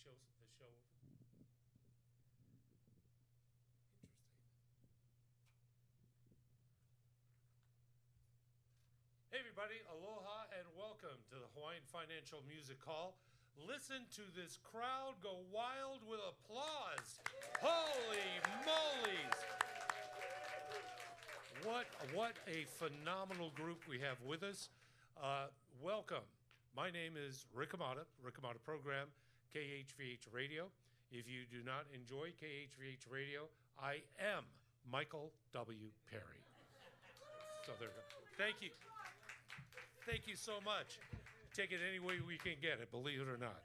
shows the show. Interesting. Hey everybody, aloha and welcome to the Hawaiian Financial Music Hall. Listen to this crowd go wild with applause. Holy moly's! What a phenomenal group we have with us. Welcome. My name is Rick Amata Program, KHVH Radio. If you do not enjoy KHVH Radio, I am Michael W. Perry. So there we go. Thank you. Thank you so much. Take it any way we can get it, believe it or not.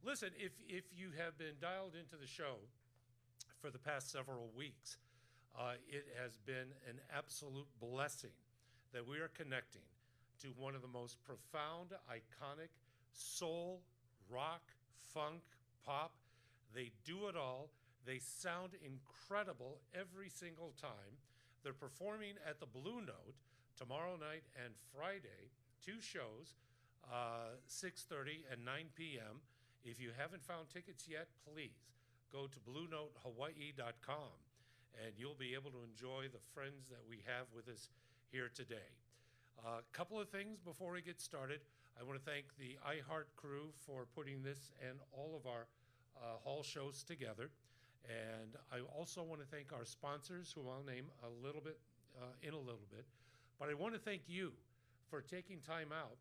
Listen, if you have been dialed into the show for the past several weeks, it has been an absolute blessing that we are connecting to one of the most profound, iconic soul, rock, funk, pop. They do it all. They sound incredible every single time. They're performing at the Blue Note tomorrow night and Friday, 2 shows, 6:30 and 9 p.m. If you haven't found tickets yet, please go to BlueNoteHawaii.com and you'll be able to enjoy the friends that we have with us here today. A couple of things before we get started. I want to thank the iHeart crew for putting this and all of our hall shows together. And I also want to thank our sponsors, who I'll name a little bit in a little bit. But I want to thank you for taking time out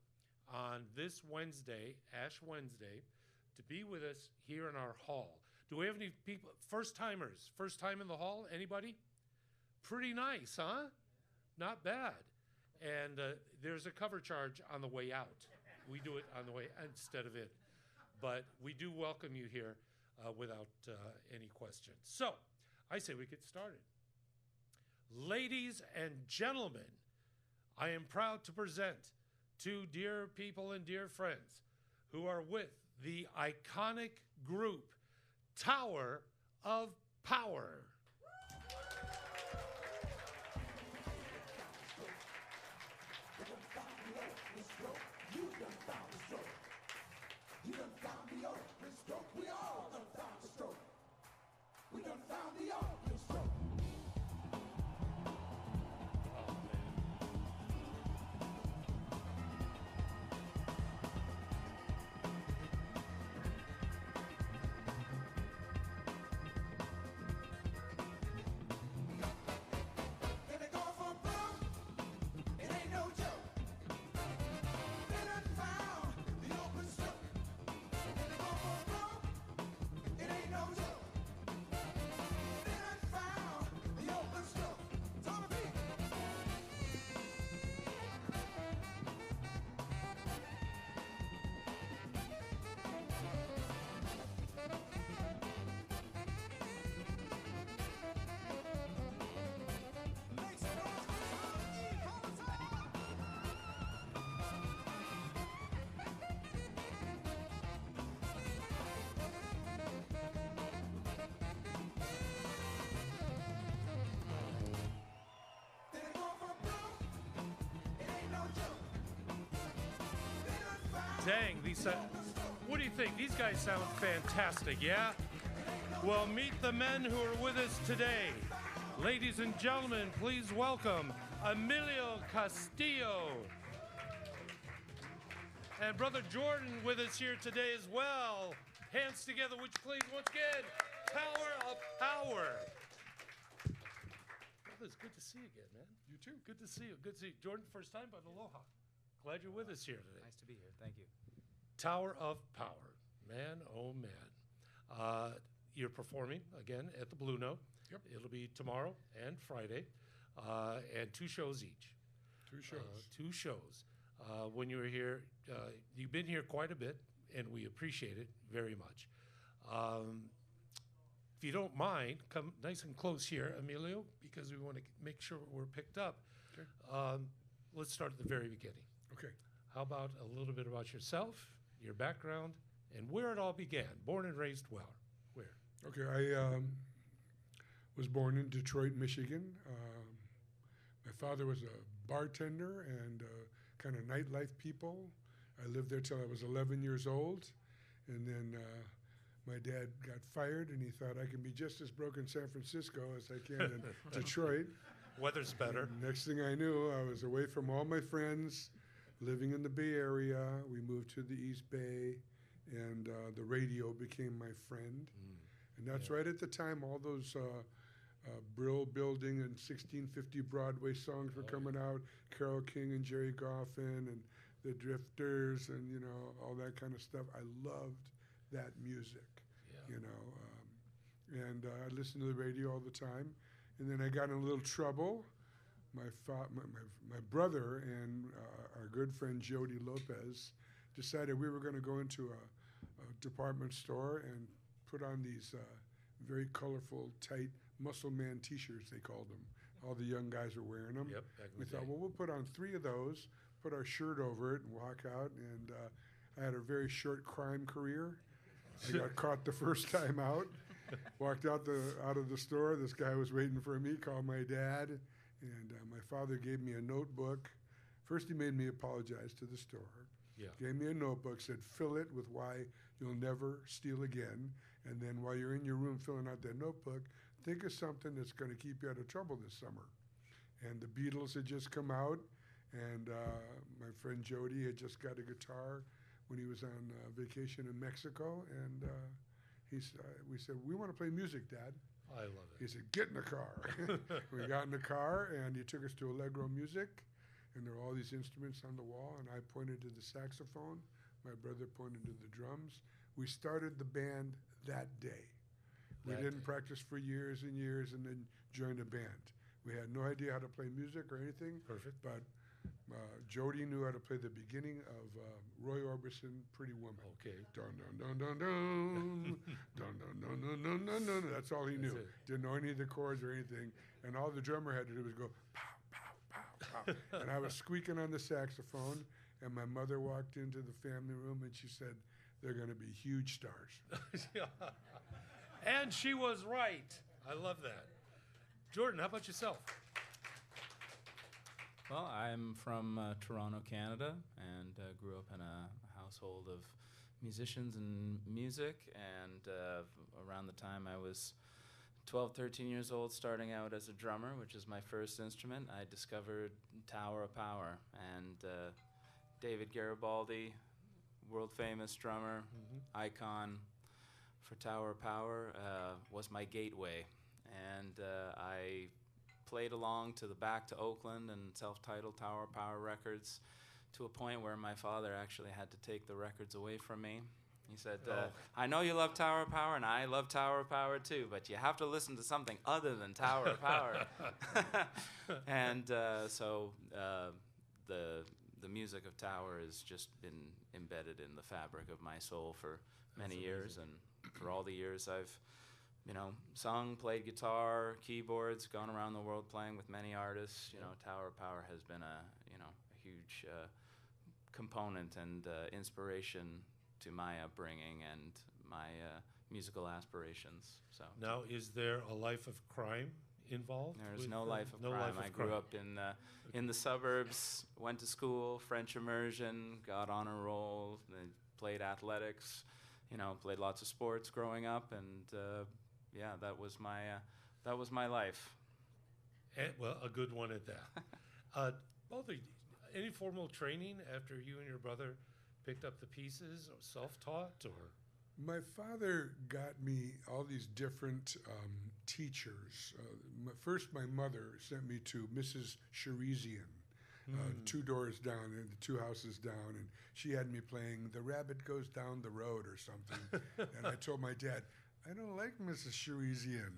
on this Wednesday, Ash Wednesday, to be with us here in our hall. Do we have any people, first-timers, first time in the hall? Anybody? Pretty nice, huh? Not bad. And there's a cover charge on the way out. We do it on the way instead of in. But we do welcome you here without any question. So I say we get started. Ladies and gentlemen, I am proud to present 2 dear people and dear friends who are with the iconic group Tower of Power. You done found the stroke. You done found the open stroke. We all done found the stroke. We done found the open stroke. Dang, these what do you think? These guys sound fantastic, yeah? Well, meet the men who are with us today. Ladies and gentlemen, please welcome Emilio Castillo. And Brother Jordan with us here today as well. Hands together, would you please, once again, Tower of Power. Brothers, good to see you again, man. You too. Good to see you. Good to see you. Jordan, first time, but aloha. Glad you're with us here today. Nice to be here. Thank you. Tower of Power. Man, oh man. You're performing again at the Blue Note. Yep. It'll be tomorrow and Friday, and 2 shows each. 2 shows. 2 shows. When you were here, you've been here quite a bit, and we appreciate it very much. If you don't mind, come nice and close here, Emilio, because we want to make sure we're picked up. Okay. Let's start at the very beginning. Okay. How about a little bit about yourself, your background, and where it all began? Born and raised where? Okay. I was born in Detroit, Michigan. My father was a bartender and kind of nightlife people. I lived there till I was 11 years old, and then my dad got fired, and he thought I can be just as broke in San Francisco as I can in Detroit. Weather's better. And next thing I knew, I was away from all my friends, living in the Bay Area. We moved to the East Bay, and the radio became my friend. And that's right at the time all those Brill Building and 1650 Broadway songs were coming out. Carole King and Jerry Goffin and the Drifters and, you know, all that kind of stuff. I loved that music, you know. And I listened to the radio all the time. And then I got in a little trouble. My brother and our good friend Jody Lopez decided we were going to go into a department store and put on these very colorful, tight muscle man T-shirts, they called them. All the young guys were wearing them. Yep, We thought, well, we'll put on 3 of those, put our shirt over it, and walk out. And I had a very short crime career. I got caught the first time out. Walked out of the store. This guy was waiting for me. Called my dad, and my father gave me a notebook. First, he made me apologize to the store. Yeah. Gave me a notebook. Said, fill it with why you'll never steal again. And then while you're in your room filling out that notebook, think of something that's going to keep you out of trouble this summer. And the Beatles had just come out, and my friend Jody had just got a guitar when he was on vacation in Mexico, and we said, we want to play music, Dad. I love it. He said, get in the car. We got in the car, and he took us to Allegro Music, and there were all these instruments on the wall, and I pointed to the saxophone. My brother pointed to the drums. We started the band that day. We didn't practice for years and years and then joined a band. We had no idea how to play music or anything. Perfect. But Jody knew how to play the beginning of Roy Orbison, Pretty Woman. Okay. Dun, dun, dun, dun, dun. Dun, dun, dun, dun, dun, dun, dun. That's all he knew. Didn't know any of the chords or anything. And all the drummer had to do was go, pow, pow, pow, pow. And I was squeaking on the saxophone, and my mother walked into the family room, and she said, they're going to be huge stars. And she was right. I love that. Jordan, how about yourself? Well, I'm from Toronto, Canada, and grew up in a household of musicians and music. And around the time I was 12, 13 years old, starting out as a drummer, which is my first instrument, I discovered Tower of Power. And David Garibaldi, world-famous drummer, icon for Tower of Power, was my gateway. And I played along to the Back to Oakland and self-titled Tower of Power records to a point where my father actually had to take the records away from me. He said, I know you love Tower of Power, and I love Tower of Power too, but you have to listen to something other than Tower of Power. And so the music of Tower has just been embedded in the fabric of my soul for many years, and for all the years I've sung, played guitar, keyboards, gone around the world playing with many artists. Tower of Power has been a huge component and inspiration to my upbringing and my musical aspirations. So now, is there a life of crime involved? There's no life of crime. I grew up in the suburbs, went to school, French immersion, got on a roll, played athletics, played lots of sports growing up, and that was my life. And, well, a good one at that. Both of you, any formal training after you and your brother picked up the pieces, or self-taught, or? My father got me all these different teachers. First, my mother sent me to Mrs. Sharizian, 2 doors down, and 2 houses down, and she had me playing "The Rabbit Goes Down the Road" or something. And I told my dad, I don't like Mrs. Sharizian.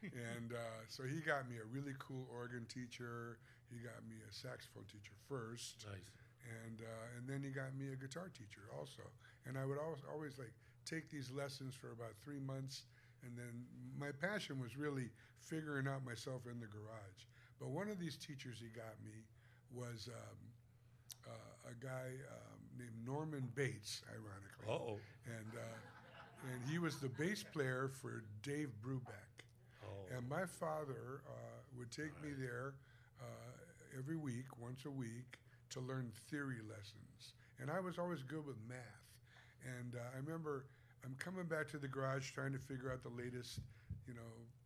And so he got me a really cool organ teacher. He got me a saxophone teacher first. Nice. And then he got me a guitar teacher also. And I would always like take these lessons for about 3 months, and then my passion was really figuring out myself in the garage. But one of these teachers he got me was a guy named Norman Bates, ironically. Uh-oh. And he was the bass player for Dave Brubeck. Oh. And my father would take me there every week, once a week, to learn theory lessons. And I was always good with math. And I remember I'm coming back to the garage trying to figure out the latest,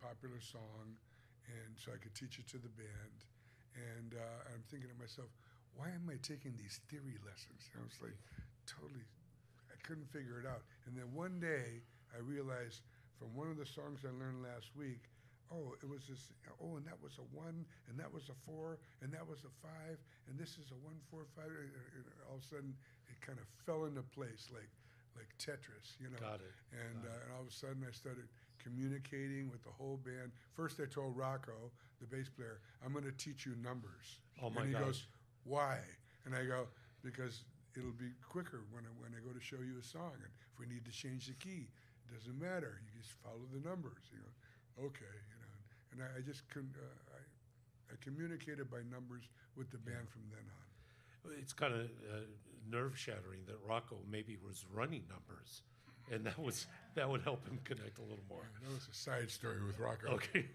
popular song, and so I could teach it to the band. And I'm thinking to myself, why am I taking these theory lessons? I was like, totally, I couldn't figure it out. And then one day I realized from one of the songs I learned last week, it was this, and that was a 1, and that was a 4, and that was a 5, and this is a 1, 4, 5. And all of a sudden, it kind of fell into place like Tetris, Got it. And all of a sudden, I started communicating with the whole band. First, I told Rocco, the bass player, I'm going to teach you numbers. Oh my And he gosh. goes, why? And I go, because it'll be quicker when I go to show you a song. And if we need to change the key, it doesn't matter. You just follow the numbers. Okay, And I just I communicated by numbers with the band from then on. It's kind of nerve-shattering that Rocco maybe was running numbers, and that would help him connect a little more. That was a side story with Rocco. Okay.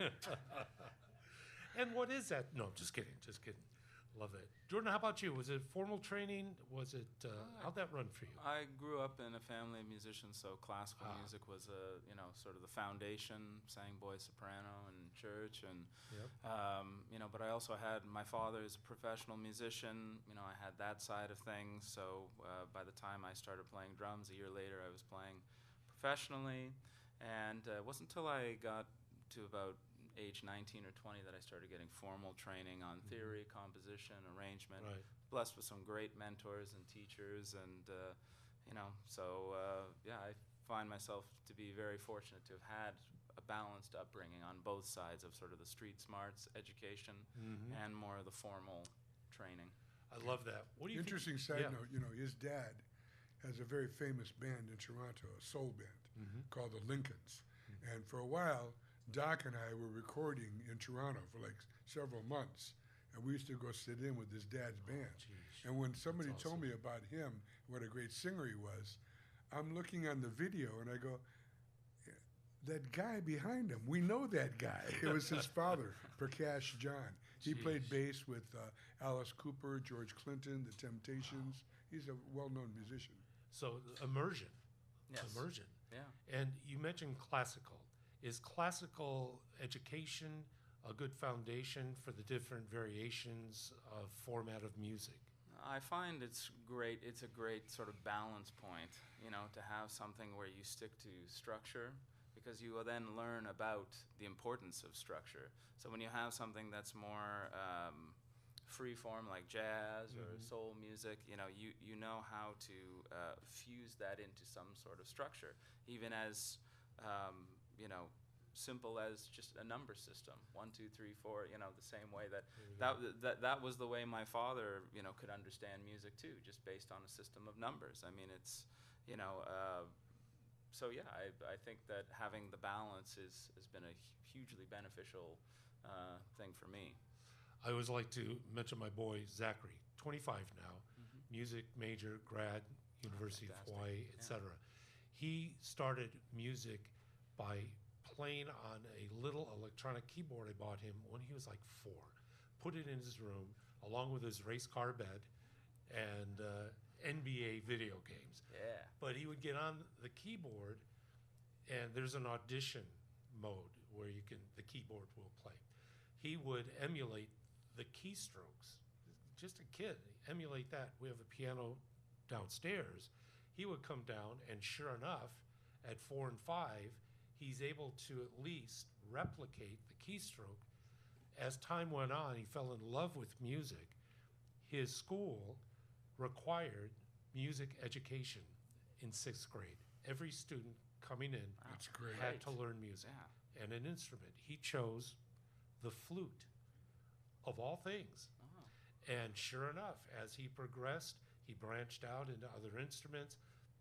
And what is that? No, just kidding. Love it. Jordan, how about you? Was it formal training? Was it, how'd that run for you? I grew up in a family of musicians, so classical music was sort of the foundation. Sang boy soprano in church, and Yep. but I also had my father is a professional musician. I had that side of things. So by the time I started playing drums, a year later, I was playing professionally, and it wasn't until I got to about age 19 or 20 that I started getting formal training on theory, composition, arrangement, Right. blessed with some great mentors and teachers, and I find myself to be very fortunate to have had a balanced upbringing on both sides of sort of the street smarts education and more of the formal training. I love that. What do you Interesting think? side note, his dad has a very famous band in Toronto, a soul band called the Lincolns. And for a while, Doc and I were recording in Toronto for like several months, and we used to go sit in with his dad's band. And when somebody That's told awesome. me about him, what a great singer he was, I'm looking on the video and I go, that guy behind him, we know that guy. It was his father, Prakash John. He played bass with Alice Cooper, George Clinton, The Temptations. He's a well-known musician. So immersion. Yes. Immersion. Yeah. And you mentioned classical. Is classical education a good foundation for the different variations of format of music? I find it's great. It's a great sort of balance point, to have something where you stick to structure, because you will then learn about the importance of structure. So when you have something that's more free form, like jazz or soul music, you know how to fuse that into some sort of structure, even as simple as just a number system, 1, 2, 3, 4. The same way that was the way my father could understand music too, just based on a system of numbers. I mean, it's so yeah, I think that having the balance has been a hugely beneficial thing for me. I always like to mention my boy Zachary, 25 now, music major, grad, University of Fantastic. Hawaii, etc. He started music by playing on a little electronic keyboard I bought him when he was like 4. Put it in his room along with his race car bed and NBA video games. Yeah. But he would get on the keyboard, and there's an audition mode where the keyboard will play. He would emulate the keystrokes. Just a kid, emulate that. We have a piano downstairs. He would come down, and sure enough, at 4 and 5, he's able to at least replicate the keystroke. As time went on, he fell in love with music. His school required music education in 6th grade. Every student coming in That's great. had to learn music Yeah. and an instrument. He chose the flute, of all things. And sure enough, as he progressed, he branched out into other instruments,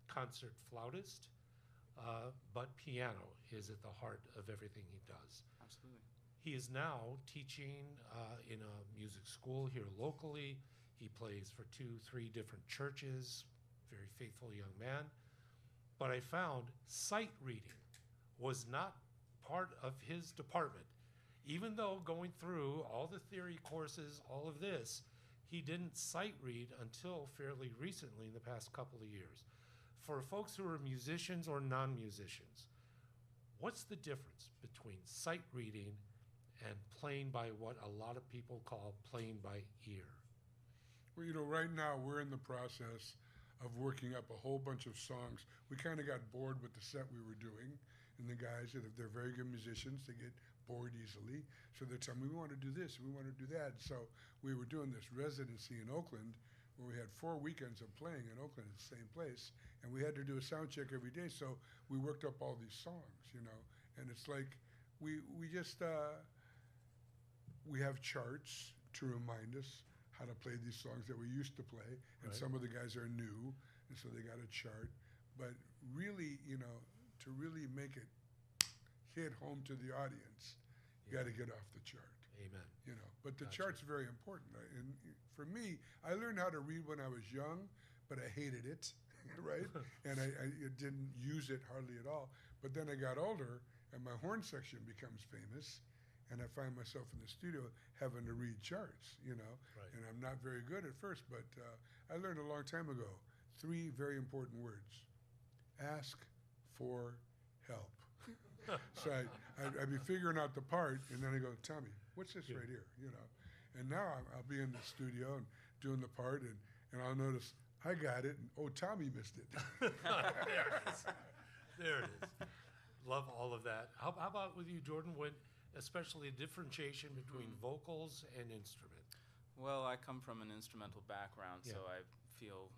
concert flautist, but piano is at the heart of everything he does. Absolutely. He is now teaching in a music school here locally. He plays for 2, 3 different churches, very faithful young man. But I found sight reading was not part of his department. Even though going through all the theory courses, all of this, he didn't sight read until fairly recently in the past couple of years. For folks who are musicians or non-musicians, what's the difference between sight reading and playing by what a lot of people call playing by ear? Well, right now we're in the process of working up a whole bunch of songs. We kind of got bored with the set we were doing, and the guys, if they're very good musicians, they get bored easily. So they're telling me, we want to do this, we want to do that. So we were doing this residency in Oakland where we had 4 weekends of playing in Oakland at the same place, and we had to do a sound check every day. So we worked up all these songs, and it's like we just we have charts to remind us how to play these songs that we used to play, and Right. some of the guys are new, and so they got a chart. But really, to really make it hit home to the audience, you got to get off the chart. Amen. But the Gotcha. chart's very important. And for me, I learned how to read when I was young, but I hated it, right? And I didn't use it hardly at all. But then I got older, and my horn section becomes famous, and I find myself in the studio having to read charts, Right. and I'm not very good at first, but I learned a long time ago 3 very important words. Ask for help. So I'd be figuring out the part, and then I go, Tommy, what's this right here, And now I'll be in the studio and doing the part, and I'll notice, I got it, and oh, Tommy missed it. There it is. There it is. Love all of that. How about with you, Jordan, when especially the differentiation between vocals and instrument? Well, I come from an instrumental background, so Yeah. I feel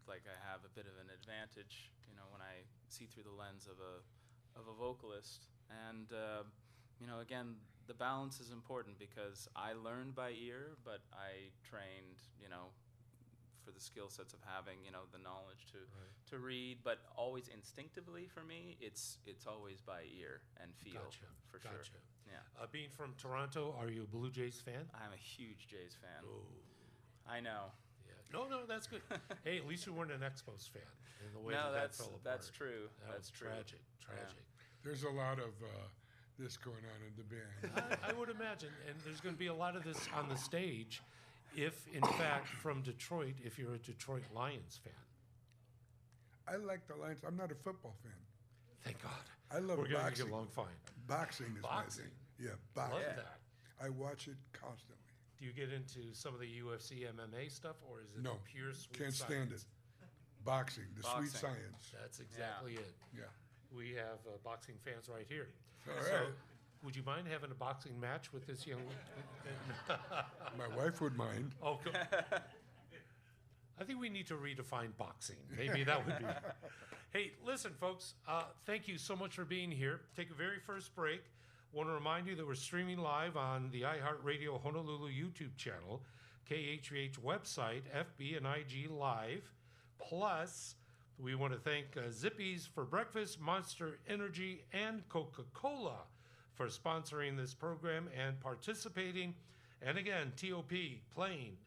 like I have a bit of an advantage, when I see through the lens of a vocalist. And again, the balance is important because I learned by ear, but I trained, for the skill sets of having, the knowledge to read, but always instinctively for me, it's always by ear and feel. Gotcha. For Gotcha. sure. Yeah. Being from Toronto, are you a Blue Jays fan? I'm a huge Jays fan. Oh, I know. yeah. No, that's good. Hey, at least you weren't an Expos fan in the way No, that fell apart. that's true. That That's was true. tragic. There's a lot of this going on in the band. I would imagine, and there's going to be a lot of this on the stage if, in fact, from Detroit, if you're a Detroit Lions fan. I like the Lions. I'm not a football fan. Thank God. I love We're going to boxing. get along fine. Boxing is Boxing? my thing. Yeah, boxing. Love that. I watch it constantly. Do you get into some of the UFC MMA stuff, or is it No, pure sweet can't science? stand it. Boxing, the sweet Boxing. science. That's exactly it. Yeah. We have boxing fans right here. All So, right. would you mind having a boxing match with this young? My wife would mind. Oh, I think we need to redefine boxing. Maybe that would be. Hey, listen, folks. Thank you so much for being here. Take a very first break. Want to remind you that we're streaming live on the iHeartRadio Honolulu YouTube channel, KHVH website, FB and IG Live. Plus, we want to thank Zippy's for breakfast, Monster Energy, and Coca-Cola for sponsoring this program and participating. And again, TOP playing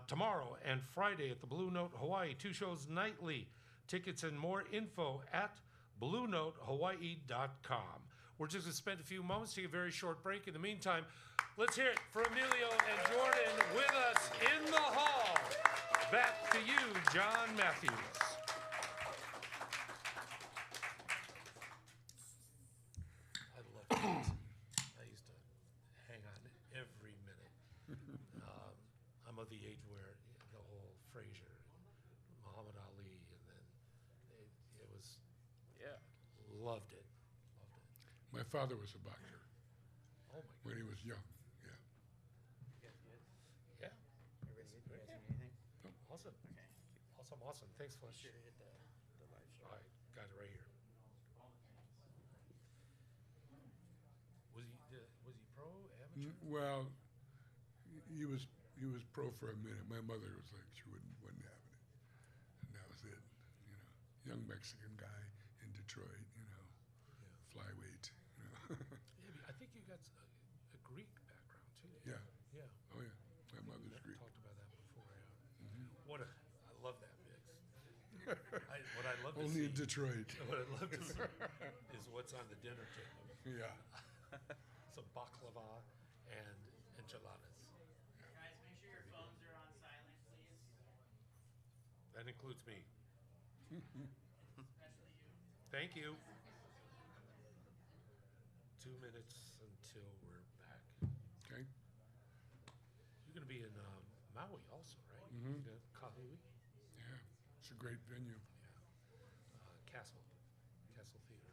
tomorrow and Friday at the Blue Note Hawaii. 2 shows nightly. Tickets and more info at BlueNoteHawaii.com. We're just going to spend a few moments, take a very short break. In the meantime, let's hear it for Emilio and Jordan with us in the hall. Back to you, John Matthews. I love it. I used to hang on every minute. I'm of the age where the whole Frazier, Muhammad Ali, and then it was, Yeah. loved it. My father was a boxer Oh my when God. he was young. Yeah. Yeah. Everybody good? You guys need anything? Awesome. Okay. Awesome. Thanks, Flesh. Sure, hit the live show. All right, got it right here. Was he pro, amateur? Well, he was pro for a minute. My mother was like, she wasn't having it, and that was it. Young Mexican guy in Detroit. Flyweight. Yeah, I think you got a Greek background too. Yeah. Yeah. Oh yeah. My mother's We Greek. talked about that before. Yeah. I love that mix. What I love to Only see. in Detroit. What I love to see is what's on the dinner table. Yeah. Some baklava and enchiladas. Guys, make sure your phones are on silent, please. That includes me. Thank you. 2 minutes until we're back. Okay. You're going to be in Maui also, right? Mhm. Kahului? Yeah, it's a great venue. Castle Theater.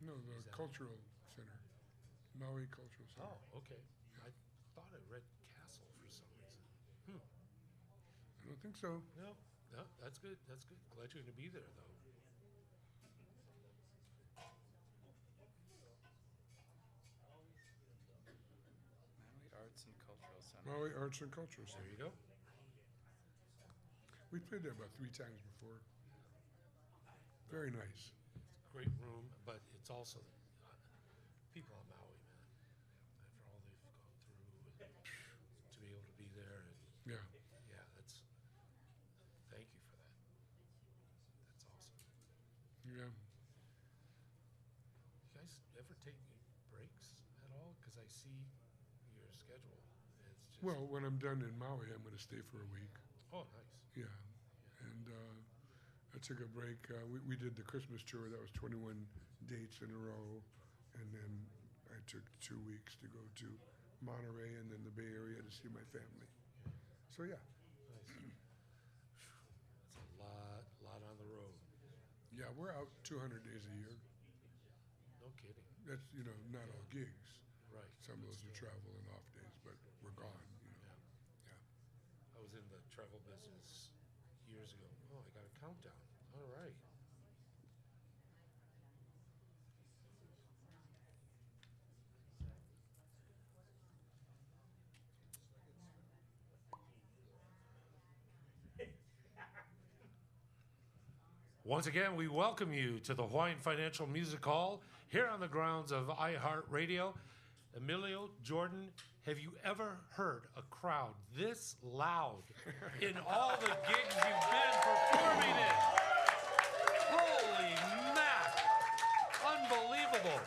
No, the Is that- cultural center, Maui Cultural Center. Oh, okay. I thought I read Castle for some reason. I don't think so. No, that's good. That's good. Glad you're going to be there, though. Maui Arts and Cultural Center. Maui Arts and Cultural There Center. you go. We played there about 3 times before. Very nice. Great room, but it's also people on Maui, man. After all they've gone through, and to be able to be there, and Yeah. yeah, that's. Thank you for that. That's awesome. Yeah. You guys ever take breaks at all? Because I see your schedule. It's just. Well, when I'm done in Maui, I'm going to stay for a week. Oh, nice. Yeah. And I took a break. We did the Christmas tour. That was 21 dates in a row. And then I took 2 weeks to go to Monterey and then the Bay Area to see my family. So, yeah. Nice. That's a lot on the road. Yeah, we're out 200 days a year. No kidding. That's, not all gigs. Right. Some of but those are still. travel and off days, but we're gone. Yeah. Yeah. I was in the travel business years ago. Oh, I got a countdown. All right. Once again, we welcome you to the Hawaiian Financial Music Hall here on the grounds of iHeartRadio. Emilio, Jordan, have you ever heard a crowd this loud in all the gigs you've been performing in? Holy mac! Unbelievable.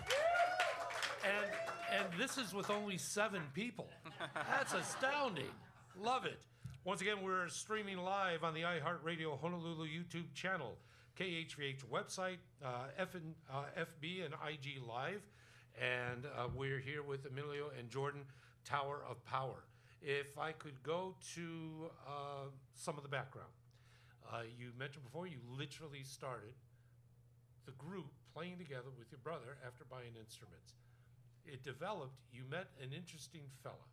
And this is with only 7 people. That's astounding. Love it. Once again, we're streaming live on the iHeartRadio Honolulu YouTube channel, KHVH website, FB and IG Live. And we're here with Emilio and Jordan, Tower of Power. If I could go to some of the background. You mentioned before you literally started the group playing together with your brother after buying instruments. It developed, you met an interesting fella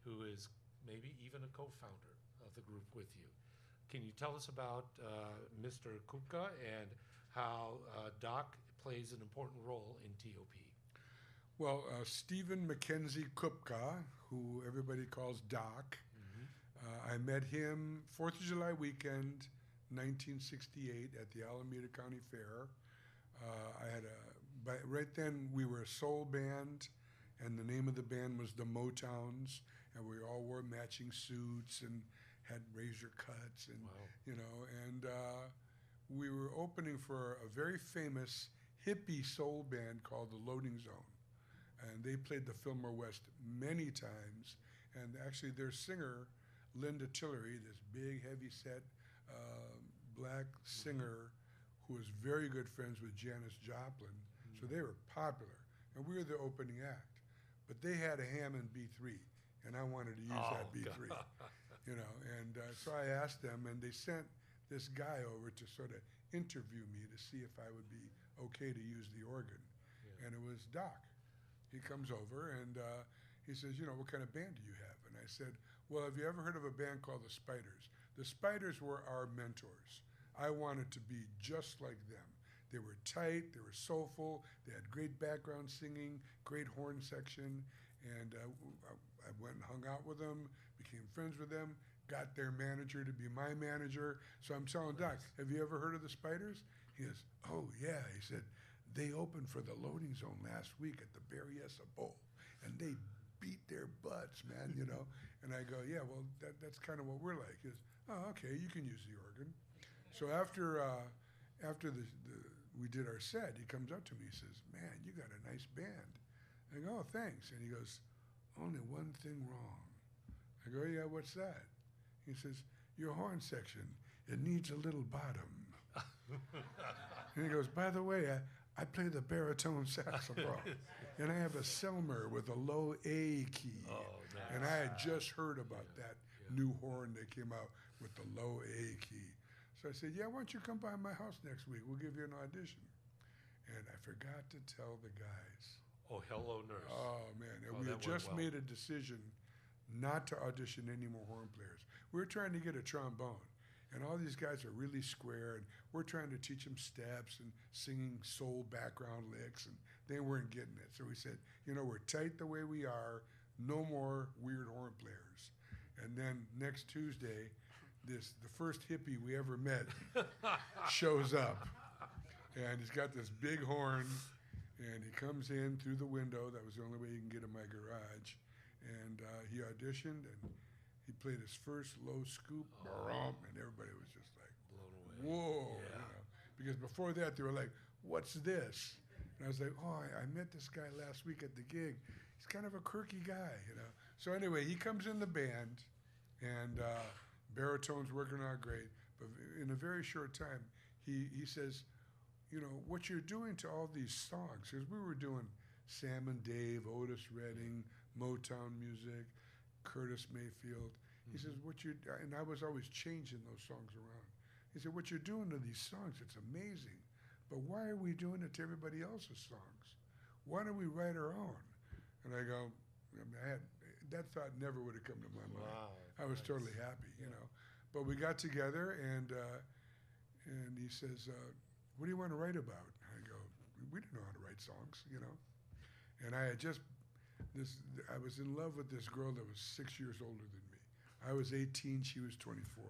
who is maybe even a co-founder of the group with you. Can you tell us about Mr. Kupka and how Doc plays an important role in TOP? Well, Stephen Mackenzie Kupka, who everybody calls Doc, I met him 4th of July weekend, 1968 at the Alameda County Fair. Right then we were a soul band, and the name of the band was the Motowns, and we all wore matching suits and had razor cuts, and Wow. and we were opening for a very famous hippie soul band called the Loading Zone, and they played the Fillmore West many times. And actually, their singer, Linda Tillery, this big, heavy-set black singer, who was very good friends with Janis Joplin, so they were popular, and we were the opening act. But they had a Hammond B3, and I wanted to use that B3, And so I asked them, and they sent this guy over to sort of interview me to see if I would be okay to use the organ, and it was Doc. He comes over and he says, what kind of band do you have? And I said, well, have you ever heard of a band called the Spiders? The Spiders were our mentors. I wanted to be just like them. They were tight, they were soulful, they had great background singing, great horn section, and I went and hung out with them, became friends with them, got their manager to be my manager. So I'm telling Doc, have you ever heard of the Spiders? He goes, oh yeah. He said, they opened for the Loading Zone last week at the Berryessa Bowl, and they beat their butts, man, And I go, yeah, well, that's kind of what we're like. He goes, oh, okay, you can use the organ. So after we did our set, he comes up to me, he says, man, you got a nice band. I go, oh, thanks. And he goes, only one thing wrong. I go, yeah, what's that? He says, your horn section, it needs a little bottom. And he goes, by the way, I play the baritone saxophone, and I have a Selmer with a low A key. Oh, nice. And I had just heard about that new horn that came out with the low A key. So I said, yeah, why don't you come by my house next week? We'll give you an audition. And I forgot to tell the guys. Oh, hello, nurse. Oh, man. And Oh, we that had went just well. made a decision not to audition any more horn players. We were trying to get a trombone. And all these guys are really square, and we're trying to teach them steps and singing soul background licks, and they weren't getting it. So we said, you know, we're tight the way we are, no more weird horn players. And then next Tuesday, the first hippie we ever met shows up. And he's got this big horn, and he comes in through the window. That was the only way you can get in my garage. And he auditioned, and he played his first low scoop, and everybody was just like, Blown away. whoa. Yeah. You know? Because before that, they were like, what's this? And I was like, oh, I met this guy last week at the gig. He's kind of a quirky guy, you know. So anyway, he comes in the band, and baritone's working out great. But in a very short time, he says, you know, what you're doing to all these songs, because we were doing Sam and Dave, Otis Redding, Motown music, Curtis Mayfield. He says, and I was always changing those songs around. He said, what you're doing to these songs, it's amazing. But why are we doing it to everybody else's songs? Why don't we write our own? And I go, that thought never would have come to my mind. Wow. I was Nice. totally happy, you know. But we got together, and he says, what do you want to write about? I go, we didn't know how to write songs, you know. And I had I was in love with this girl that was 6 years older than me. I was 18, she was 24.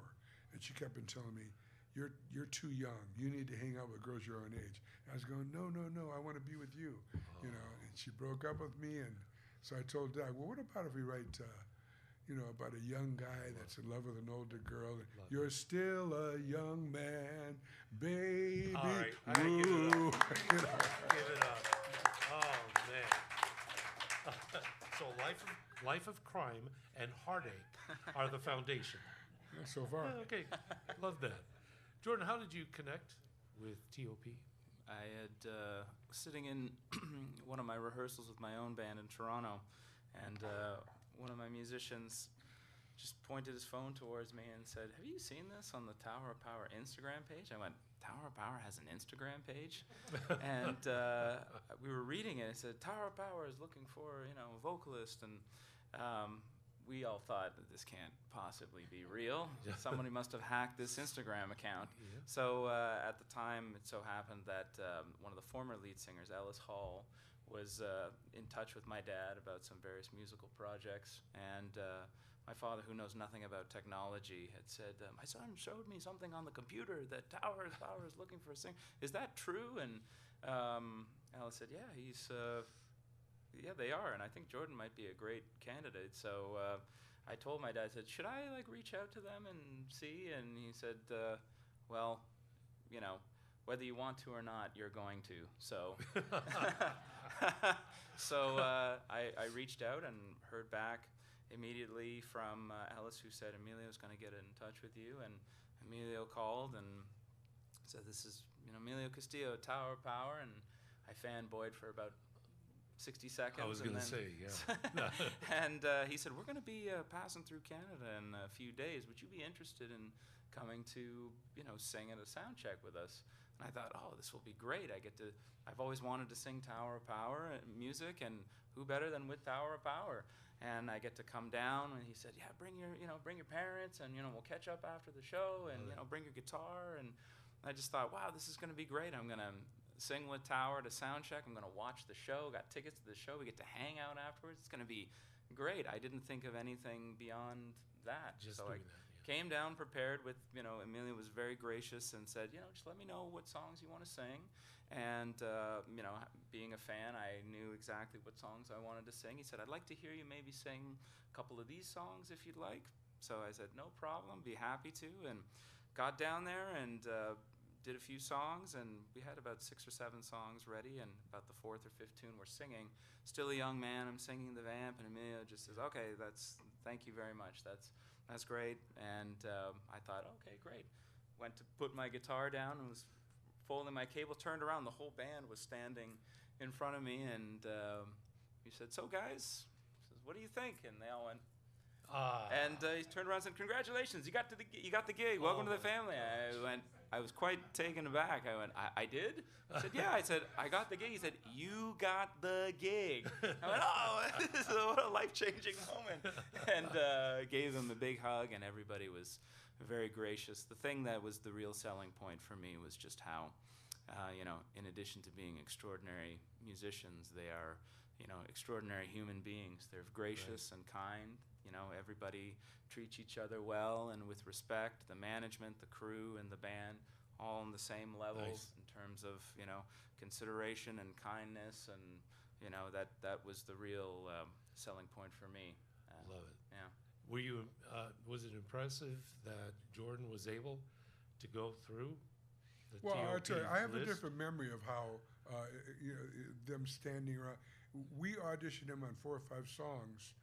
And she kept on telling me, you're too young. You need to hang out with girls your own age. And I was going, no, I want to be with you. You know, and she broke up with me, and so I told Doug, well, what about if we write, you know, about a young guy that's in love with an older girl. You're still a young man, baby. All right, I gotta give it up. Woo. You know. Give it up. Oh, man. So life of crime and heartache are the foundation. Yeah, so far. Yeah, okay, love that. Jordan, how did you connect with TOP? I had sitting in one of my rehearsals with my own band in Toronto, and one of my musicians just pointed his phone towards me and said, have you seen this on the Tower of Power Instagram page? I went, Tower of Power has an Instagram page? And we were reading it. It said, Tower of Power is looking for, you know, a vocalist. And we all thought that this can't possibly be real. Somebody must have hacked this Instagram account. Yeah. So at the time, it so happened that one of the former lead singers, Ellis Hall, was in touch with my dad about some various musical projects. And my father, who knows nothing about technology, had said, my son showed me something on the computer that Tower of Power is looking for a singer. Is that true? And Alice said, yeah, yeah, they are. And I think Jordan might be a great candidate. So I told my dad, I said, should I reach out to them and see? And he said, well, you know, whether you want to or not, you're going to. So, I reached out and heard back immediately from Alice, who said Emilio's going to get in touch with you. And Emilio called and said, this is, you know, Emilio Castillo, Tower of Power. And I fanboyed for about 60 seconds. I was going to say, yeah. And he said, we're going to be passing through Canada in a few days. Would you be interested in coming to, you know, sing at a sound check with us? And I thought, oh, this will be great. I've always wanted to sing Tower of Power music, and who better than with Tower of Power? And I get to come down, and he said, yeah, bring your parents, and, you know, we'll catch up after the show, and, you know, bring your guitar. And I just thought, wow, this is going to be great. I'm going to sing with Tower to sound check. I'm going to watch the show. Got tickets to the show. We get to hang out afterwards. It's going to be great. I didn't think of anything beyond that. Just so doing I that, yeah. came down prepared with, you know, Emilio was very gracious and said, you know, just let me know what songs you want to sing. And, you know, being a fan, I knew exactly what songs I wanted to sing. He said, I'd like to hear you maybe sing a couple of these songs if you'd like. So I said, no problem, be happy to. And got down there and did a few songs, and we had about 6 or 7 songs ready, and about the 4th or 5th tune we're singing. Still a young man, I'm singing the vamp, and Emilio just says, okay, thank you very much, that's great. And I thought, okay, great. Went to put my guitar down and was folding my cable, turned around, the whole band was standing in front of me, and he said, "So guys," he says, "what do you think?" And they all went. And he turned around and said, "Congratulations, you got the gig. Welcome to the family." I was quite taken aback. I went, I did? I said, "Yeah." I said, "I got the gig." He said, "You got the gig." I went, "Oh, this is what a life-changing moment." And gave him a big hug, and everybody was very gracious. The thing that was the real selling point for me was just how, in addition to being extraordinary musicians, they are, extraordinary human beings. They're gracious and kind. Everybody treats each other well and with respect. The management, the crew, and the band, all on the same level in terms of, consideration and kindness, and, that was the real selling point for me. Love it. Yeah. Were you? Was it impressive that Jordan was able to go through the Well, I'll TOP tell you, I have a list? different memory of how them standing around. We auditioned him on 4 or 5 songs,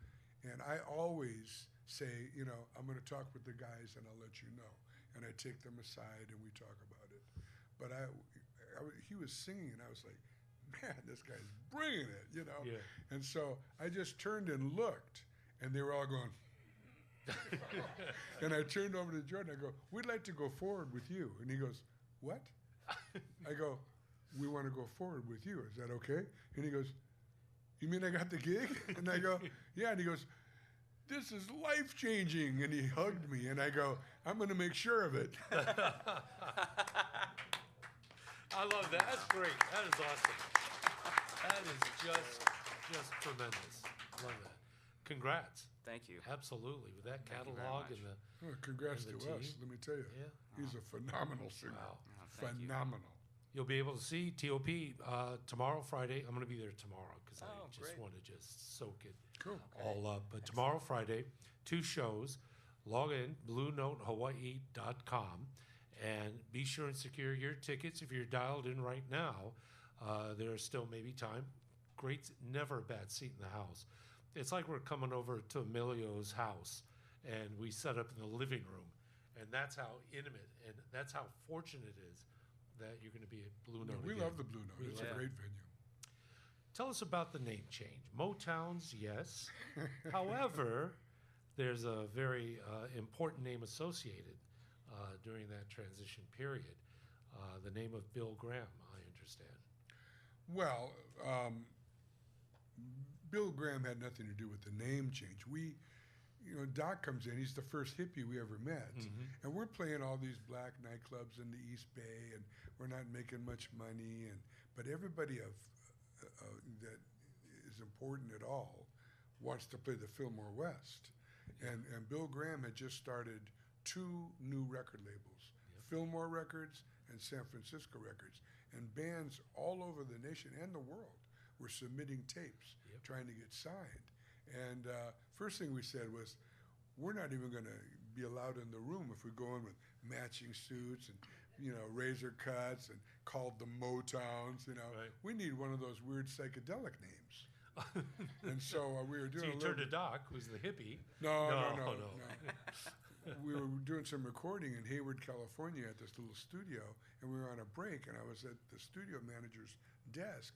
and I always say, I'm going to talk with the guys and I'll let you know. And I take them aside and we talk about it. But he was singing and I was like, man, this guy's bringing it, Yeah. And so I just turned and looked, and they were all going. And I turned over to Jordan. I go, "We'd like to go forward with you." And he goes, "What?" I go, "We want to go forward with you. Is that okay?" And he goes, "You mean I got the gig?" And I go, "Yeah." And he goes, "This is life-changing." And he hugged me. And I go, "I'm going to make sure of it." I love that. That's great. That is awesome. That is just tremendous. Love that. Congrats. Thank you. Absolutely. With that Thank you very catalog much. and the Well, congrats And to the us. team. Let me tell you. yeah. He's a phenomenal singer. Wow. Thank you. Phenomenal. You'll be able to see TOP tomorrow, Friday. I'm going to be there tomorrow because I Oh, just great. want to just soak it Cool. all up. But tomorrow, Friday, 2 shows. Log in, BlueNoteHawaii.com, and be sure and secure your tickets. If you're dialed in right now, there's still maybe time. Great, never a bad seat in the house. It's like we're coming over to Emilio's house, and we set up in the living room, and that's how intimate and that's how fortunate it is that you're going to be at Blue Note. We again. love the Blue Note. We It's love a it. great venue. Tell us about the name change. Motown's, yes. However, there's a very important name associated during that transition period. The name of Bill Graham, I understand. Well, Bill Graham had nothing to do with the name change. Doc comes in, he's the first hippie we ever met. And we're playing all these black nightclubs in the East Bay, and we're not making much money. But everybody that is important at all wants to play the Fillmore West. And Bill Graham had just started 2 new record labels, Fillmore Records and San Francisco Records. And bands all over the nation and the world were submitting tapes, trying to get signed. And first thing we said was, we're not even going to be allowed in the room if we go in with matching suits and, razor cuts and called the Motowns, Right. We need one of those weird psychedelic names. And so we were So doing you turned to Doc, who's the hippie. No. No. We were doing some recording in Hayward, California at this little studio, and we were on a break, and I was at the studio manager's desk,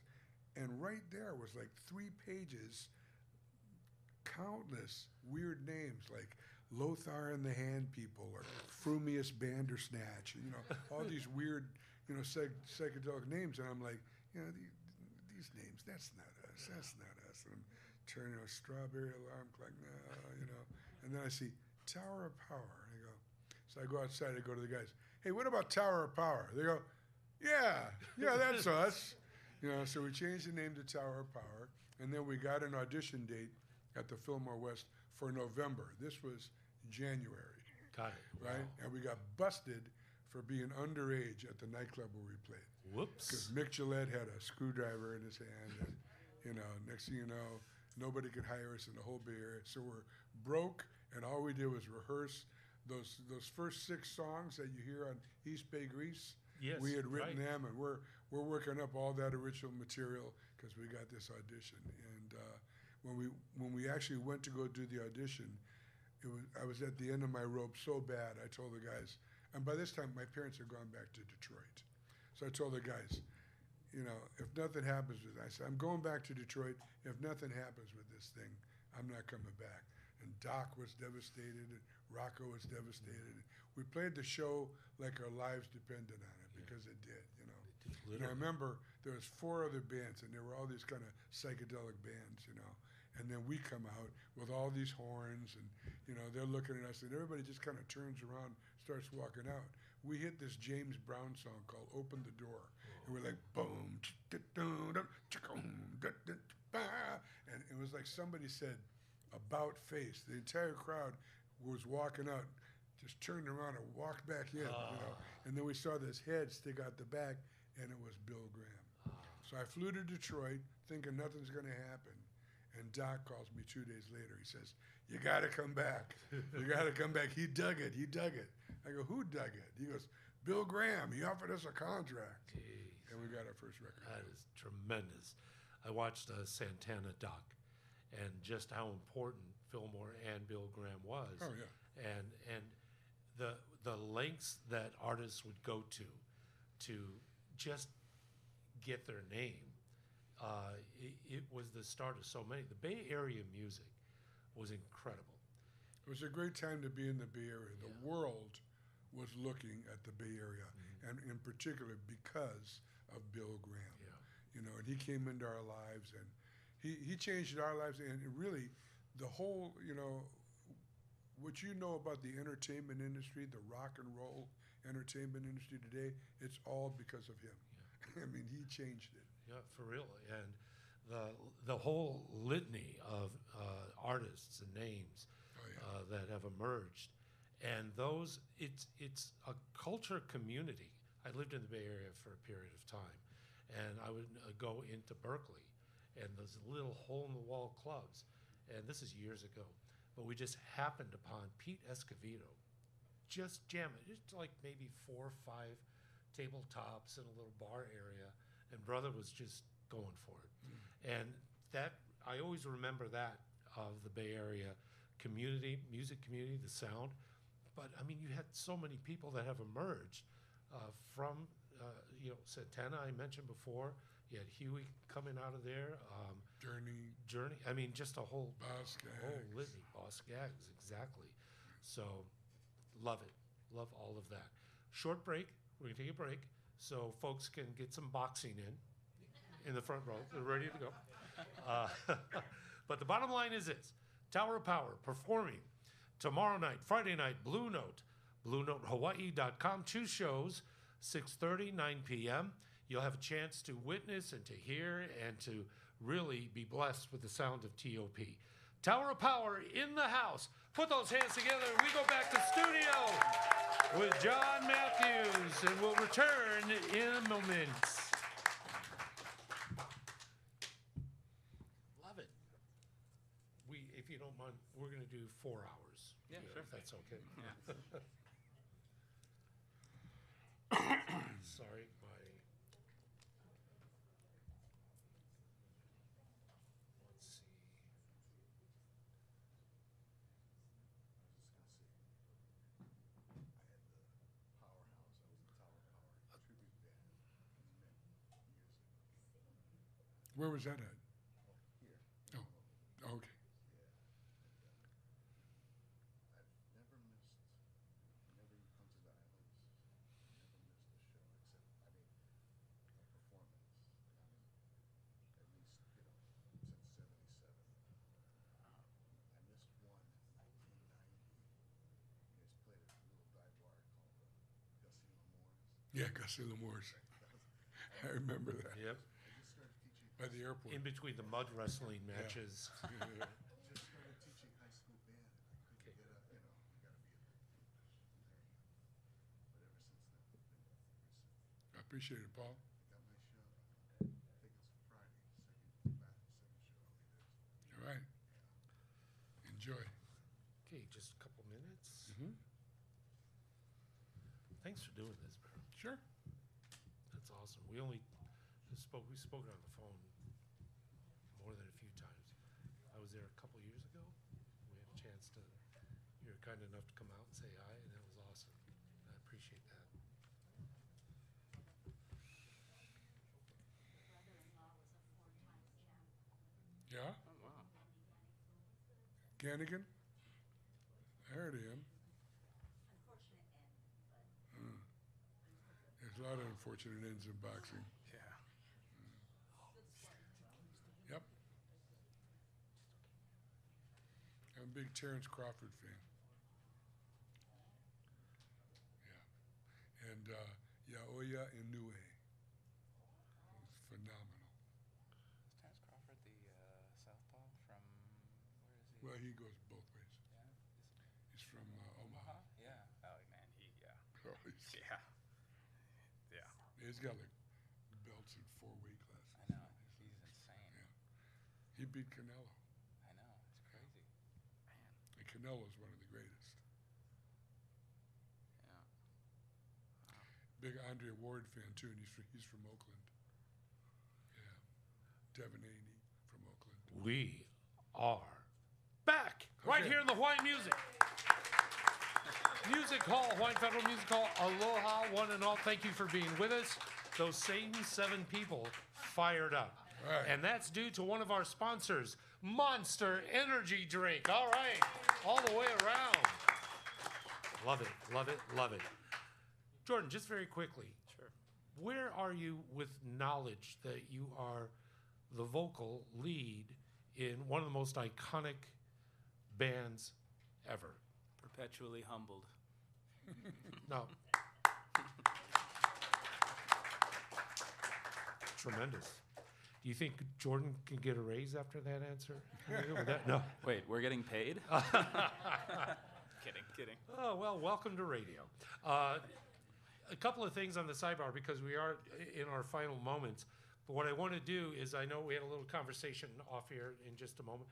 and right there was like 3 pages, countless weird names like Lothar and the Hand People or Frumius Bandersnatch, all these weird, psychedelic names, and I'm like, these names, that's not us. And I'm turning a Strawberry Alarm Clock, no, and then I see Tower of Power, and so I go outside, I go to the guys, hey, what about Tower of Power? They go, yeah, that's us. So we changed the name to Tower of Power, and then we got an audition date at the Fillmore West for November. This was January, Got it. right? Wow. And we got busted for being underage at the nightclub where we played. Whoops. Because Mick Gillette had a screwdriver in his hand, and next thing you know, nobody could hire us in the whole Bay Area. So we're broke, and all we did was rehearse those first 6 songs that you hear on East Bay Grease. Yes, We had written right. them, and we're working up all that original material because we got this audition. And when we actually went to go do the audition, I was at the end of my rope so bad. I told the guys, and by this time my parents had gone back to Detroit. So I told the guys, you know, if nothing happens with it, I said, I'm going back to Detroit. If nothing happens with this thing, I'm not coming back. And Doc was devastated, and Rocco was devastated. We played the show like our lives depended on it because it did, you know. And I remember there was 4 other bands, and there were all these kind of psychedelic bands, you know. And then we come out with all these horns, and, you know, they're looking at us, and everybody just kind of turns around, starts walking out. We hit this James Brown song called Open the Door. And we're like, boom, and it was like somebody said, about face. The entire crowd was walking out, just turned around and walked back in, you know. And then we saw this head stick out the back, and it was Bill Graham. So I flew to Detroit thinking nothing's going to happen. And Doc calls me 2 days later. He says, you got to come back. You got to come back. He dug it. He dug it. I go, who dug it? He goes, Bill Graham. He offered us a contract. Jeez. And we got our first record. That is tremendous. I watched Santana doc, and just how important Fillmore and Bill Graham was. Oh, yeah. And the lengths that artists would go to just get their name. It was the start of so many. The Bay Area music was incredible. It was a great time to be in the Bay Area. The world was looking at the Bay Area, and in particular because of Bill Graham. Yeah. You know, and he came into our lives, and he changed our lives, and it really, the whole, you know, what you know about the entertainment industry, the rock and roll entertainment industry today, it's all because of him. Yeah. I mean, he changed it. Yeah, for real. And the whole litany of artists and names that have emerged, and those, it's a culture community. I lived in the Bay Area for a period of time, and I would go into Berkeley, and those little hole-in-the-wall clubs, and this is years ago, but we just happened upon Pete Escovedo just jamming, just like maybe 4 or 5 tabletops in a little bar area, and brother was just going for it. And that, I always remember that of the Bay Area community, music community, the sound. But I mean, you had so many people that have emerged from, you know, Santana I mentioned before. You had Huey coming out of there. Journey. I mean, just a whole litany. Boss Gags, exactly. So, love it. Love all of that. Short break. We're gonna take a break so folks can get some boxing in the front row. They're ready to go. But the bottom line is this: Tower of Power performing tomorrow night, Friday night, Blue Note, BlueNoteHawaii.com. 2 shows, 6:30, 9 p.m. You'll have a chance to witness and to hear and to really be blessed with the sound of TOP. Tower of Power in the house. Put those hands together. We go back to studio with John Matthews, and we'll return in moments. Love it. If you don't mind, we're going to do 4 hours. Yeah, here, sure. if that's okay. Yeah. Sorry, my. Let's see. Where was that at? Oh, okay. Yeah, Castillo Moores. I remember that. Yep. By the airport. In between the mud wrestling matches. Yeah. Just started teaching high school band, and I couldn't get up, you know, you gotta be but ever since then, I appreciate it, Paul. I got my show. I think it's Friday, second show I'll be there. All right. Enjoy. Okay, just a couple minutes. Mm-hmm. Thanks for doing this, bro. Sure. That's awesome. We've spoken on the phone more than a few times. I was there a couple years ago. We had a chance to, you were kind enough to come out and say hi, and that was awesome. I appreciate that. Gannigan? I heard of him. There's a lot of unfortunate ends in boxing. Yeah. Yep. I'm a big Terrence Crawford fan. Yeah. And Yaoya Inoue. He's phenomenal. Is Terrence Crawford the southpaw from, where is he? Well, he goes both ways. Yeah. He's from Omaha. Yeah. Oh man, yeah. Oh, he's, Yeah. Yeah. he's got like belts in 4 weight classes. I know. He's insane. Yeah. He beat Canelo. I know. It's crazy. Man. And Canelo's one of the greatest. Yeah. Big Andre Ward fan too, and he's from Oakland. Yeah. Devin Haney from Oakland. We are back right Okay. here in the Hawaiian Music. Music Hall, Hawaiian Federal Music Hall. Aloha, one and all. Thank you for being with us. Those same 7 people fired up. Right. And that's due to one of our sponsors, Monster Energy Drink. All right, all the way around. Love it, love it, love it. Jordan, just very quickly, Sure. where are you with knowledge that you are the vocal lead in one of the most iconic bands ever? Perpetually humbled. No. Tremendous. Do you think Jordan can get a raise after that answer? No. Wait, we're getting paid? Kidding. Oh, well, welcome to radio. A couple of things on the sidebar because we are in our final moments. But what I want to do is, I know we had a little conversation off here in just a moment,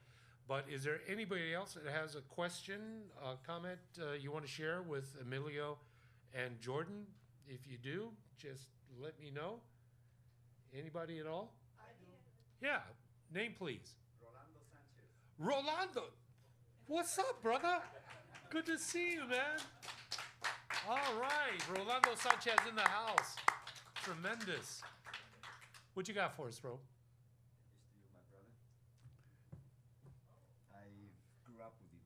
but is there anybody else that has a question, a comment you want to share with Emilio and Jordan? If you do, just let me know. Anybody at all? I do. Yeah, name please. Rolando Sanchez. Rolando, what's up, brother? Good to see you, man. All right, Rolando Sanchez in the house. Tremendous. What you got for us, bro? Used to you, my brother. I grew up with you.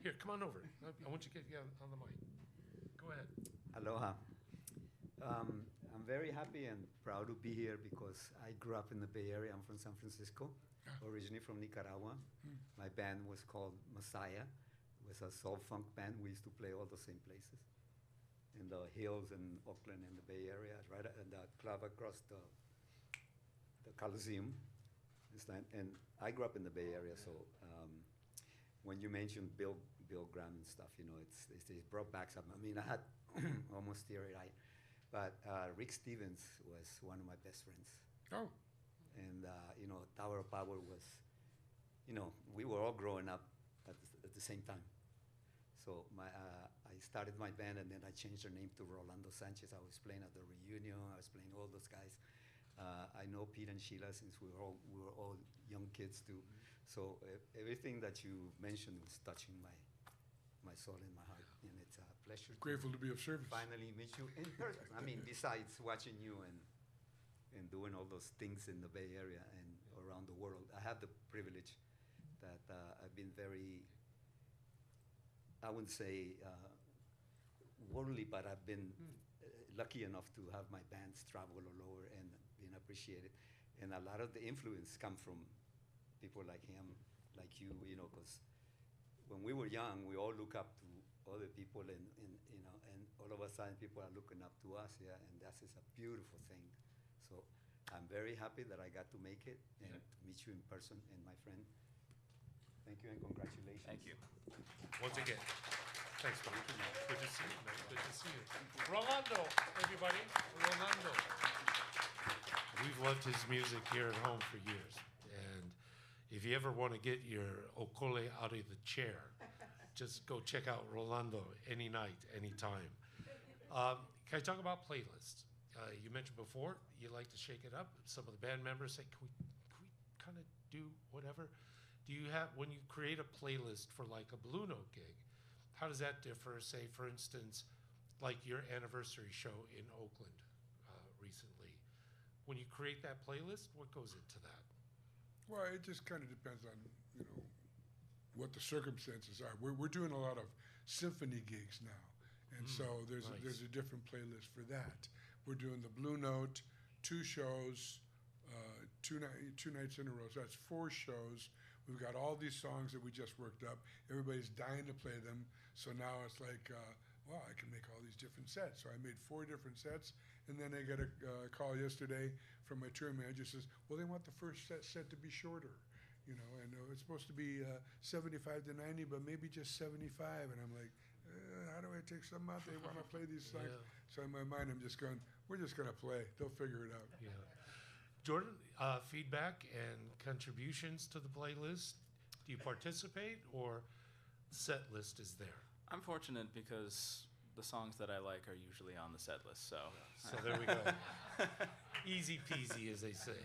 Here, come on over. I want you to get on the mic. Go ahead. Aloha. I'm very happy and proud to be here because I grew up in the Bay Area. I'm from San Francisco, originally from Nicaragua. My band was called Messiah. It was a soul funk band. We used to play all the same places. In the hills in Oakland and the Bay Area, right at the club across the Coliseum. And I grew up in the Bay Area, so when you mentioned Bill Graham and stuff, you know, it brought back some. I mean, I had almost teary-eyed, but Rick Stevens was one of my best friends. Oh, And, you know, Tower of Power was, you know, we were all growing up at the same time. So I started my band, and then I changed their name to Rolando Sanchez. I was playing at the reunion. I was playing all those guys. I know Pete and Sheila since we were all young kids too. So everything that you mentioned was touching my soul and my heart, and it's a pleasure. grateful to be of service. Finally meet you in person. I mean, besides watching you and doing all those things in the Bay Area and around the world, I have the privilege that I've been very, I wouldn't say worldly, but I've been lucky enough to have my bands travel all over and being appreciated. And a lot of the influence come from people like him, like you know, because when we were young, we all look up to other people, and you know, and all of a sudden people are looking up to us, yeah, and that is a beautiful thing. So I'm very happy that I got to make it and to meet you in person, and my friend. Thank you and congratulations. Thank you. Once again. Thanks, buddy. Good to see you, man. Good to see you. Rolando, everybody. Rolando. We've loved his music here at home for years. And if you ever want to get your okole out of the chair, just go check out Rolando any night, anytime. Can I talk about playlists? You mentioned before you like to shake it up. Some of the band members say, can we kind of do whatever? Do you have, when you create a playlist for like a Blue Note gig, how does that differ, say, for instance, like your anniversary show in Oakland recently? When you create that playlist, what goes into that? Well, it just kind of depends on, you know, what the circumstances are. We're doing a lot of symphony gigs now, and so there's nice. a different playlist for that. We're doing the Blue Note, 2 shows, 2 nights in a row. So that's 4 shows. We've got all these songs that we just worked up. Everybody's dying to play them. So now it's like, well, I can make all these different sets. So I made 4 different sets, and then I got a call yesterday from my tour manager. Says, well, they want the first set to be shorter, you know, and it's supposed to be 75 to 90, but maybe just 75. And I'm like, how do I take some out? They want to play these songs. Yeah. So in my mind, I'm just going, we're just going to play. They'll figure it out. Yeah. Jordan, feedback and contributions to the playlist. Do you participate, or set list is there? I'm fortunate because the songs that I like are usually on the set list. So So there we go. Easy peasy, as they say.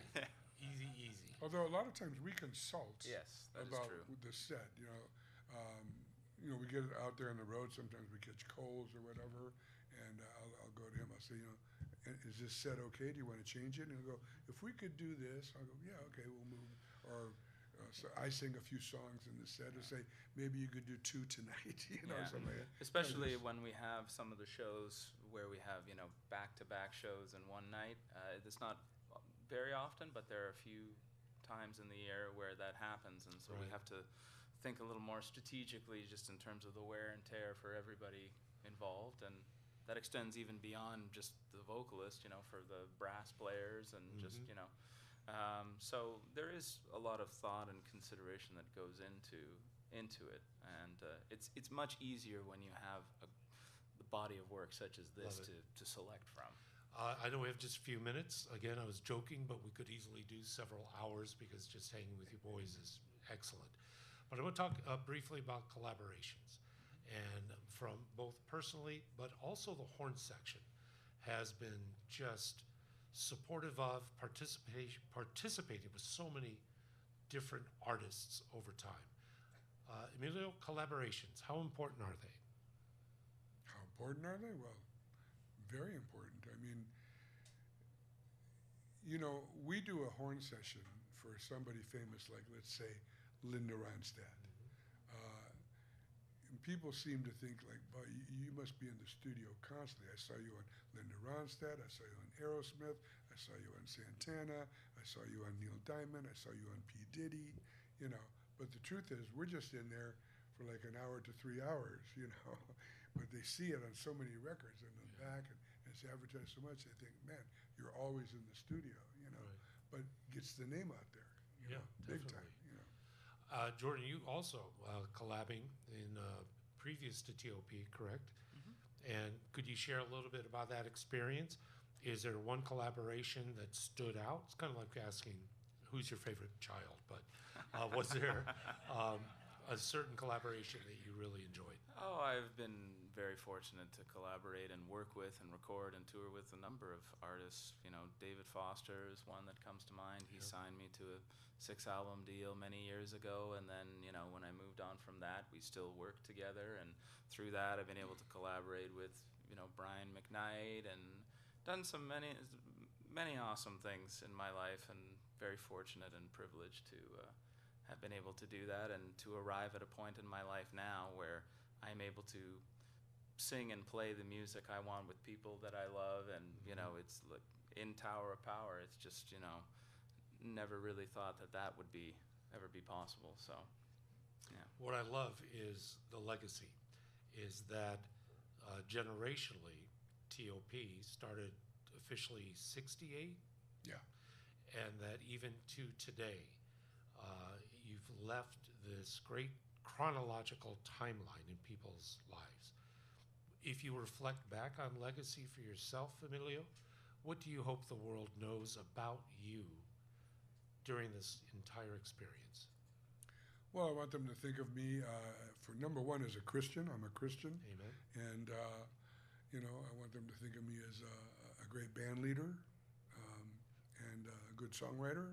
Easy, easy. Although a lot of times we consult yes, that is about true. the set. You know, we get it out there on the road. Sometimes we catch colds or whatever, and I'll go to him. I'll say, you know, is this set okay? Do you want to change it? And he'll go, if we could do this, I'll go, yeah, okay, we'll move. Or so I sing a few songs in the set and say, maybe you could do 2 tonight, you know, Yeah. something like that. Especially just- when we have some of the shows where we have, you know, back-to-back shows in one night. It's not very often, but there are a few times in the year where that happens, and so we Right. have to think a little more strategically just in terms of the wear and tear for everybody involved, and that extends even beyond just the vocalist, you know, for the brass players and just, you know. So there is a lot of thought and consideration that goes into it, and it's much easier when you have the body of work such as this Love to select from. I know we have just a few minutes. Again, I was joking, but we could easily do several hours because just hanging with you boys is excellent. But I want to talk briefly about collaborations. And from both personally, but also the horn section has been just supportive of participating with so many different artists over time. Emilio, collaborations, how important are they? How important are they? Well, very important. I mean, you know, we do a horn session for somebody famous, like, let's say, Linda Ronstadt. And people seem to think, like, boy, you must be in the studio constantly. I saw you on Linda Ronstadt. I saw you on Aerosmith. I saw you on Santana. I saw you on Neil Diamond. I saw you on P. Diddy, you know. But the truth is, we're just in there for like an hour to 3 hours, you know. But they see it on so many records and the back, and it's advertised so much, they think, man, you're always in the studio, you know. Right. But gets the name out there, you know, big time, definitely. you know. Jordan, you also collabing in previous to TOP, correct? And could you share a little bit about that experience? Is there one collaboration that stood out? It's kind of like asking, who's your favorite child? But was there a certain collaboration that you really enjoyed? Oh, I've been very fortunate to collaborate and work with and record and tour with a number of artists. You know, David Foster is one that comes to mind. He signed me to a 6-album deal many years ago, and then, you know, when I moved on from that, we still worked together, and through that I've been able to collaborate with, you know, Brian McKnight, and done many awesome things in my life, and very fortunate and privileged to have been able to do that, and to arrive at a point in my life now where I'm able to sing and play the music I want with people that I love, and, you know, it's like in Tower of Power, it's just, you know, never really thought that would ever be possible. So, yeah. What I love is the legacy, is that generationally, TOP started officially 68, Yeah. and that even to today, you've left this great chronological timeline in people's lives. If you reflect back on legacy for yourself, Emilio, what do you hope the world knows about you during this entire experience? Well, I want them to think of me for number one as a Christian. I'm a Christian. Amen. And, you know, I want them to think of me as a great band leader, and a good songwriter,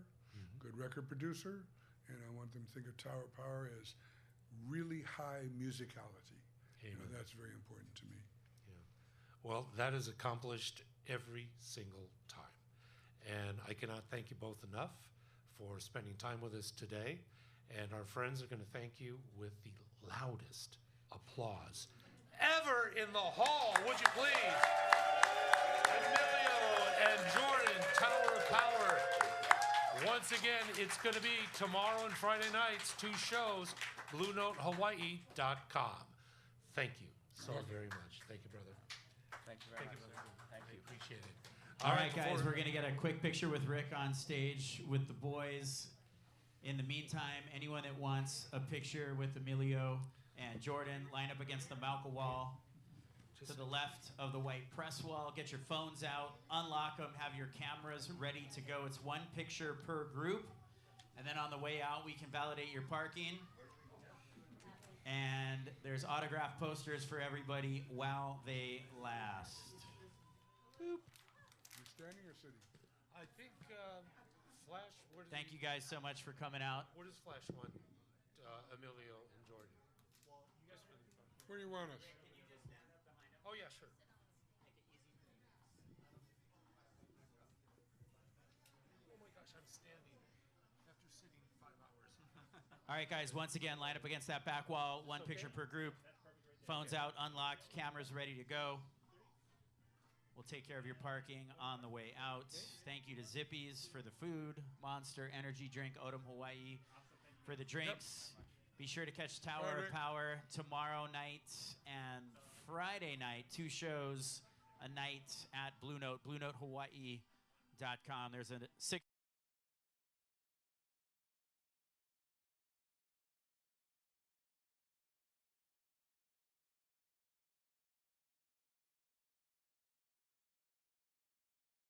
good record producer. And I want them to think of Tower of Power as really high musicality. You know, Amen. that's very important to me. Yeah. Well, that is accomplished every single time. And I cannot thank you both enough for spending time with us today. And our friends are going to thank you with the loudest applause ever in the hall. Would you please? Emilio and Jordan, Tower of Power. Once again, it's going to be tomorrow and Friday nights, 2 shows, BlueNoteHawaii.com. Thank you so very much. Thank you, brother. Thank you very much. Thank you. Appreciate it. All right, guys, we're going to get a quick picture with Rick on stage with the boys. In the meantime, anyone that wants a picture with Emilio and Jordan, line up against the Malka wall to the left of the white press wall. Get your phones out, unlock them, have your cameras ready to go. It's 1 picture per group. And then on the way out, we can validate your parking. And there's autograph posters for everybody while they last. You standing or sitting? I think Flash, where does Thank you guys so much for coming out. Where does Flash want Emilio and Jordan? You guys really fun. Where do you want us? Oh, yeah, sure. Oh my gosh, I'm standing after sitting 5 hours. All right, guys, once again, line up against that back wall, 1 picture per group. Phones out, unlocked, cameras ready to go. We'll take care of your parking on the way out. Thank you to Zippy's for the food, Monster Energy Drink, Odom Hawaii for the drinks. Be sure to catch Tower of Power tomorrow night and Friday night, 2 shows a night at Blue Note, BlueNoteHawaii.com. There's a 6